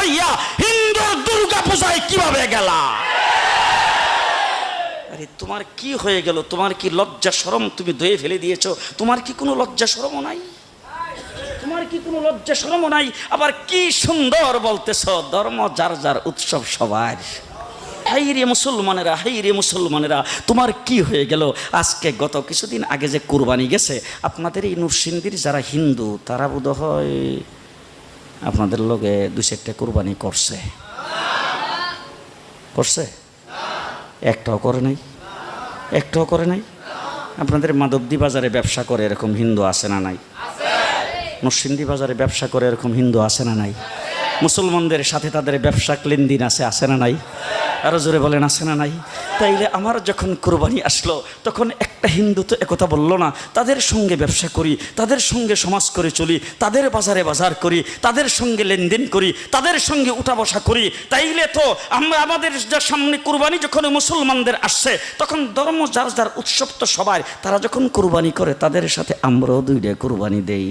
হইয়া হিন্দুর দুর্গা পূজায় কিভাবে গেলা? আরে তোমার কি হয়ে গেল? তোমার কি লজ্জা শরম তুমি ধুয়ে ফেলে দিয়েছো? তোমার কি কোনো লজ্জা শরমও নাই? তোমার কি কোনো লজ্জা শরমও নাই? আবার কি সুন্দর বলতেছ, ধর্ম যার যার, উৎসব সবার। হাই রে মুসলমানেরা, হাই রে মুসলমানেরা, তোমার কি হয়ে গেল? আজকে গত কিছুদিন আগে যে কুরবানি গেছে, আপনাদের এই নরসিংদীর যারা হিন্দু তারা বোধ হয় আপনাদের লগে 2-4টা কুরবানি করছে। করছে? একটাও করে নাই? একটাও করে নাই? আপনাদের মাধবদী বাজারে ব্যবসা করে এরকম হিন্দু আছে না নাই? নরসিংদী বাজারে ব্যবসা করে এরকম হিন্দু আছে না নাই? মুসলমানদের সাথে তাদের ব্যবসা লেনদেন আছে না নাই? আরো জোরে বলেন, আছে না নাই? তাইলে আমার যখন কুরবানি আসলো তখন একটা হিন্দু তো একথা বললো না, তাদের সঙ্গে ব্যবসা করি, তাদের সঙ্গে সমাজ করে চলি, তাদের বাজারে বাজার করি, তাদের সঙ্গে লেনদেন করি, তাদের সঙ্গে উঠা বসা করি। তাইলে তো আমরা আমাদের যা সামনে কুরবানি যখন মুসলমানদের আসছে, তখন ধর্ম যার যার, উৎসব তো সবাই। তারা যখন কুরবানি করে তাদের সাথে আমরাও 2টা কুরবানি দেই।